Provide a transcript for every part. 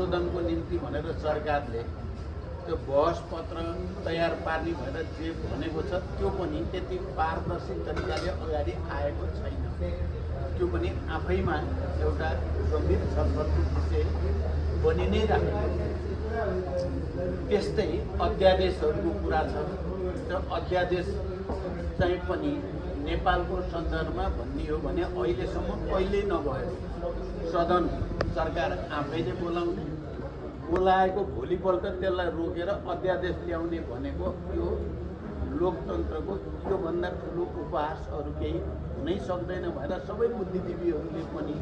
संशोधनको निम्ति भनेर सरकारले त्यो बहस पत्र तयार पार्ने भनेर जे भनेको छ त्यो पनि त्यति पारदर्शी तरिकाले अगाडि आएको छैन। त्यो पनि आफैमा एउटा गम्भीर छलफलको विषय बनि नै राखेको छ। त्यस्तै अध्यादेशहरूको कुरा छ। त्यो अध्यादेश चाहिँ पनि नेपालको सन्दर्भमा भन्ने हो भने अहिलेसम्म कहिल्यै नभयो। सदन सरकार आफैले बोलाएको भोलिपल्ट त्यसलाई रोकेर अध्यादेश ल्याउने भनेको यो लोकतन्त्रको योभन्दा ठुलो उपहास अरू केही हुनै सक्दैन भनेर सबै बुद्धिजीवीहरूले पनि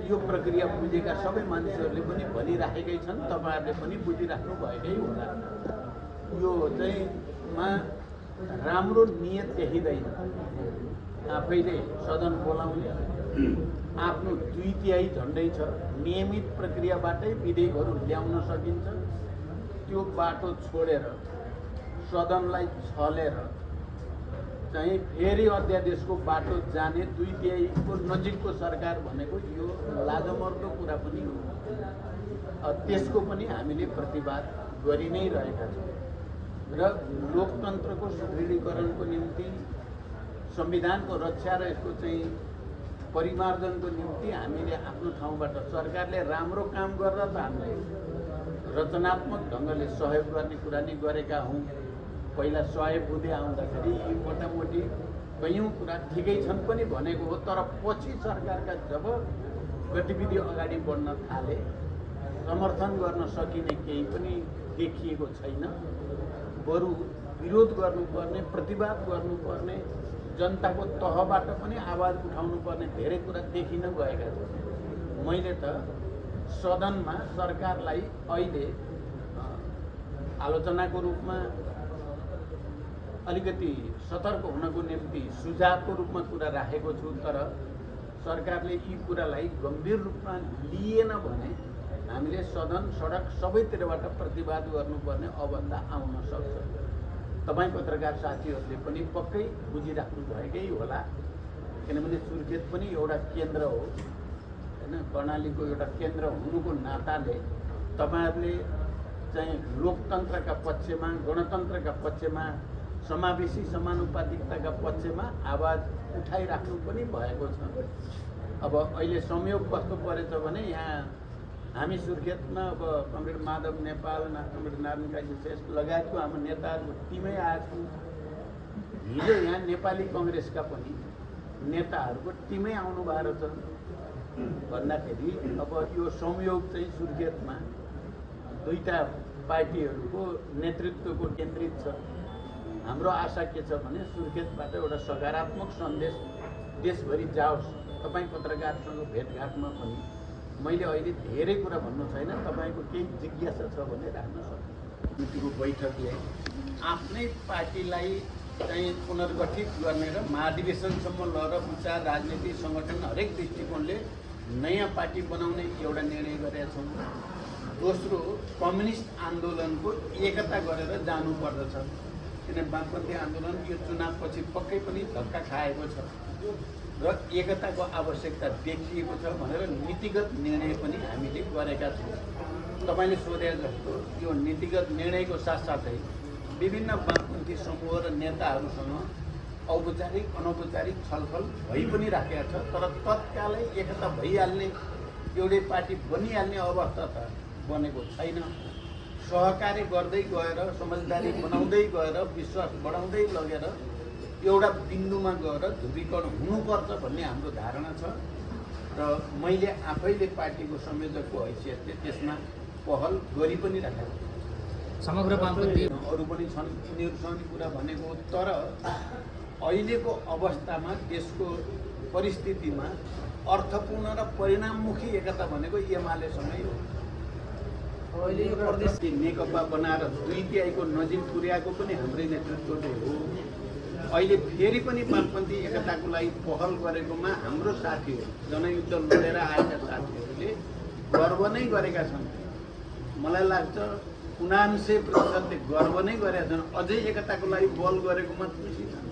यो प्रक्रिया बुझेका सबै मानिसहरूले पनि भनिराखेकै छन्। तपाईँहरूले पनि बुझिराख्नु भएकै होला। यो चाहिँ राम्रो नियत देखिँदैन। आफैले सदन बोलाउने आफ्नो 2/3 झन्डै छ। नियमित प्रक्रियाबाटै विधेयकहरू ल्याउन सकिन्छ। त्यो बाटो छोडेर सदनलाई छलेर चाहिँ फेरि अध्यादेशको बाटो जाने 2/3 नजिकको सरकार भनेको यो लाजमर्दो कुरा पनि हो। त्यसको पनि हामीले प्रतिवाद गरि नै रहेका छौँ र लोकतन्त्रको सुदृढीकरणको निम्ति संविधानको रक्षा र यसको चाहिँ परिमार्जनको निम्ति हामीले आफ्नो ठाउँबाट सरकारले राम्रो काम गर्दा त हामीले रचनात्मक ढङ्गले सहयोग गर्ने कुरा नै गरेका हौँ। पहिला सहयोग हुँदै आउँदाखेरि यी मोटामोटी कयौँ कुरा ठिकै छन् पनि भनेको हो। तर पछि सरकारका जब गतिविधि अगाडि बढ्न थाले समर्थन गर्न सकिने केही पनि देखिएको छैन। बरु विरोध गर्नुपर्ने, प्रतिवाद गर्नुपर्ने, जनताको तहबाट पनि आवाज उठाउनुपर्ने धेरै कुरा देखिन गएका छन्। मैले त सदनमा सरकारलाई अहिले आलोचनाको रूपमा अलिकति सतर्क हुनको निम्ति सुझावको रूपमा कुरा राखेको छु। तर सरकारले यी कुरालाई गम्भीर रूपमा लिएन भने हामीले सदन सडक सबैतिरबाट प्रतिवाद गर्नुपर्ने अवस्था आउन सक्छ। तपाईँ पत्रकार साथीहरूले पनि पक्कै बुझिराख्नु भएकै होला। किनभने सुर्खेत पनि एउटा केन्द्र हो हैन, कर्णालीको एउटा केन्द्र हुनुको नाताले तपाईँहरूले चाहिँ लोकतन्त्रका पक्षमा, गणतन्त्रका पक्षमा, समावेशी समानुपातिकताका पक्षमा आवाज उठाइराख्नु पनि भएको छ। अब अहिले संयोग कस्तो परेछ भने यहाँ हामी सुर्खेतमा अब कमरेड माधव नेपाल, कमरेड नारायण काजी श्रेष्ठ लगायतको हाम्रो नेताहरूको टिमै आएको छ। हिजो यहाँ नेपाली कङ्ग्रेसका पनि नेताहरूको टिमै आउनु भएको छ भन्दाखेरि अब यो संयोग चाहिँ सुर्खेतमा दुईटा पार्टीहरूको नेतृत्वको केन्द्रित छ। हाम्रो आशा के छ भने सुर्खेतबाट एउटा सकारात्मक सन्देश देशभरि जाओस्। तपाईँ पत्रकारसँग भेटघाटमा पनि मैले अहिले धेरै कुरा भन्नु छैन। तपाईँको केही जिज्ञासा छ भने राख्न सक्छु। समितिको बैठकले आफ्नै पार्टीलाई चाहिँ पुनर्गठित गर्ने र महाधिवेशनसम्म लगेर विचार, राजनीति, सङ्गठन हरेक दृष्टिकोणले नयाँ पार्टी बनाउने एउटा निर्णय गरेका छौँ। दोस्रो, कम्युनिस्ट आन्दोलनको एकता गरेर जानुपर्दछ। किन वामपन्थी आन्दोलन यो चुनावपछि पक्कै पनि धक्का खाएको छ र एकताको आवश्यकता देखिएको छ भनेर नीतिगत निर्णय पनि हामीले गरेका छौँ। तपाईँले सोधे जस्तो यो नीतिगत निर्णयको साथसाथै विभिन्न वामपन्थी समूह र नेताहरूसँग औपचारिक अनौपचारिक छलफल भइ पनि राखेका छ। तर तत्कालै एकता भइहाल्ने, एउटै पार्टी बनिहाल्ने अवस्था त बनेको छैन। सहकार्य गर्दै गएर, समझदारी बनाउँदै गएर, विश्वास बढाउँदै लगेर एउटा बिन्दुमा गएर ध्रुवीकरण हुनुपर्छ भन्ने हाम्रो धारणा छ र मैले आफैले पार्टीको संयोजकको हैसियतले त्यसमा पहल गरि पनि राखेको छु। समग्र वामपन्थी अरू पनि छन्, यिनीहरूसँग कुरा भनेको। तर अहिलेको अवस्थामा देशको परिस्थितिमा अर्थपूर्ण र परिणाममुखी एकता भनेको एमालेसँगै हो। अहिले यो प्रदेश नेकपा बनाएर 2/3 नजिक पुर्याएको पनि हाम्रै नेतृत्वले हो। अहिले फेरि पनि वामपन्थी एकताको लागि पहल गरेकोमा हाम्रो साथीहरू, जनयुद्ध लडेर आएका साथीहरूले गर्व नै गरेका छन्। मलाई लाग्छ 99% गर्व नै गरेका छन्। अझै एकताको लागि बल गरेकोमा खुसी छन्।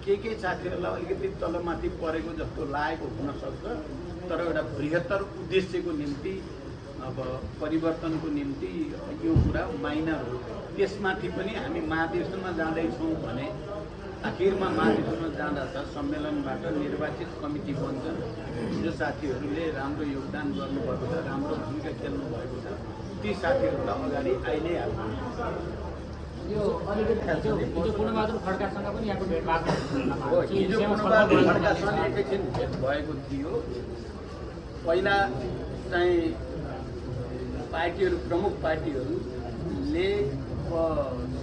केही साथीहरूलाई अलिकति तलमाथि परेको जस्तो लागेको हुनसक्छ। तर एउटा बृहत्तर उद्देश्यको निम्ति अब परिवर्तनको निम्ति यो कुरा माइनर हो। त्यसमाथि पनि हामी महाधिवेशनमा जाँदैछौँ भने आखिरमा महाधिवेशनमा जाँदा त सम्मेलनबाट निर्वाचित कमिटी बन्छ। जो साथीहरूले राम्रो योगदान गर्नुभएको छ, राम्रो भूमिका खेल्नु भएको छ, ती साथीहरूलाई अगाडि आइ नै हाल्नु। यो अलिकति पूर्णबहादुर खड्कासँग पनि यहाँको भेटभाट हो। हिजो पूर्णबहादुर खड्कासँग एकैछिन भेट भएको थियो। पहिला चाहिँ पार्टीहरू, प्रमुख पार्टीहरूले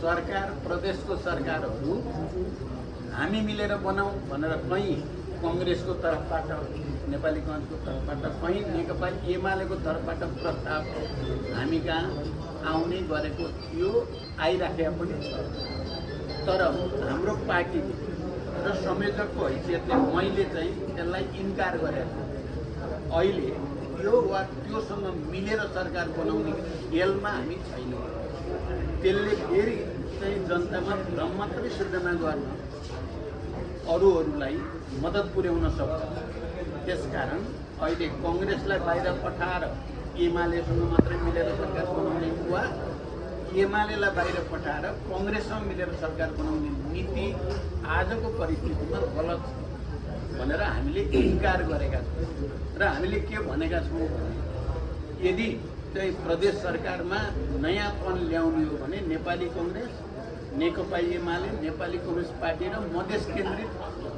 सरकार, प्रदेशको सरकारहरू हामी मिलेर बनाऊ भनेर कहीँ कङ्ग्रेसको तर्फबाट, नेपाली काङ्ग्रेसको तर्फबाट, कहीँ नेकपा एमालेको तर्फबाट प्रस्ताव हामी कहाँ आउने गरेको थियो, आइराखेको पनि छ। तर हाम्रो पार्टीले र संयोजकको हैसियतले मैले चाहिँ त्यसलाई इन्कार गरेको छु। अहिले यो वा त्योसँग मिलेर सरकार बनाउने खेलमा हामी छैनौँ। त्यसले फेरि चाहिँ जनतामा भ्रम मात्रै सिर्जना गर्न, अरूहरूलाई मद्दत पुर्याउन सक्छ। त्यसकारण अहिले कङ्ग्रेसलाई बाहिर पठाएर एमालेसँग मात्रै मिलेर सरकार बनाउने वा एमालेलाई बाहिर पठाएर कङ्ग्रेससँग मिलेर सरकार बनाउने नीति आजको परिस्थितिमा गलत छ भनेर हामीले इन्कार गरेका छौँ। र हामीले के भनेका छौँ भने यदि चाहिँ प्रदेश सरकारमा नयाँपन ल्याउने हो भने नेपाली कङ्ग्रेस, नेकपा एमाले, नेपाली कम्युनिस्ट पार्टी र मधेस केन्द्रित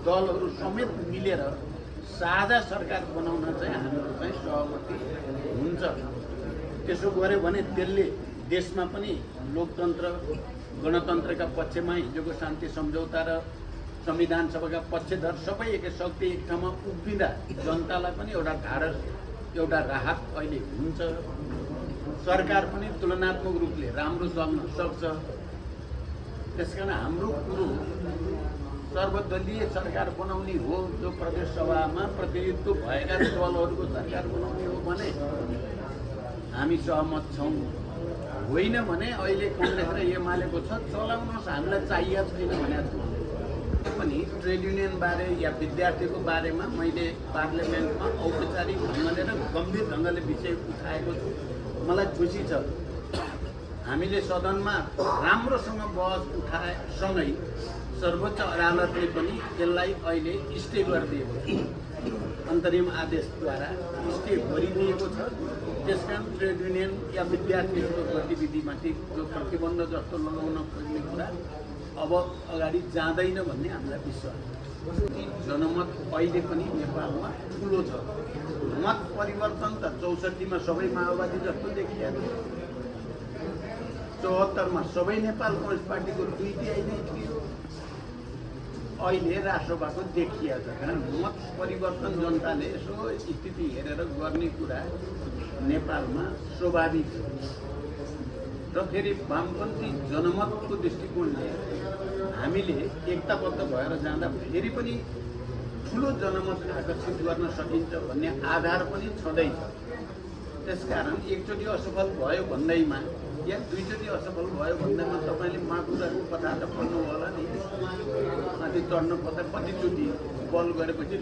दलहरू समेत मिलेर साझा सरकार बनाउन चाहिँ हाम्रो चाहिँ सहमति हुन्छ। त्यसो गऱ्यो भने त्यसले देशमा पनि लोकतन्त्र, गणतन्त्रका पक्षमा हिजोको शान्ति सम्झौता र संविधान सभाका पक्षधर सबै एकै शक्ति एक ठाउँमा उभिँदा जनतालाई पनि एउटा ढाडस, एउटा राहत अहिले हुन्छ। सरकार पनि तुलनात्मक रूपले राम्रो चल्न सक्छ। त्यसकारण हाम्रो कुरो सर्वदलीय सरकार बनाउने हो, जो प्रदेश सभामा प्रतिनिधित्व भएका दलहरूको सरकार बनाउने हो भने हामी सहमत छौँ। होइन भने अहिले कङ्ग्रेस र एमालेको छ, चलाउनुहोस्, हामीलाई चाहिएको छैन भनेको छौँ। पनि ट्रेड युनियन बारे या विद्यार्थीको बारेमा मैले पार्लियामेन्टमा औपचारिक ढङ्गले र गम्भीर ढङ्गले विषय उठाएको छु। मलाई खुसी छ हामीले सदनमा राम्रोसँग बहस उठाएसँगै सर्वोच्च अदालतले पनि यसलाई अहिले स्टे गरिदिएको छ। अन्तरिम आदेशद्वारा स्टे गरिदिएको छ। त्यसकारण ट्रेड युनियन या विद्यार्थीहरूको गतिविधिमाथि जो प्रतिबन्ध जस्तो लगाउन खोज्ने कुरा अब अगाडि जाँदैन भन्ने हामीलाई विश्वास छ। जनमत अहिले पनि नेपालमा ठुलो छ। मत परिवर्तन त 64मा सबै माओवादी जस्तो देखिएको, 74मा सबै नेपाल कम्युनिस्ट पार्टीको 2 तिहाई नै थियो, अहिले राष्ट्रसभाको देखिएको छ। कारण मत परिवर्तन जनताले यसो स्थिति हेरेर गर्ने कुरा नेपालमा स्वाभाविक छ। र फेरि वामपन्थी जनमतको दृष्टिकोणले हामीले एकताबद्ध भएर जाँदा फेरि पनि ठुलो जनमत आकर्षित गर्न सकिन्छ भन्ने आधार पनि छँदैछ। त्यसकारण एकचोटि असफल भयो भन्दैमा या दुईचोटि असफल भयो भन्दैमा तपाईँले माकुराको कथा त पढ्नु होला नि, माथि चढ्नु पर्दा कतिचोटि बल गरेपछि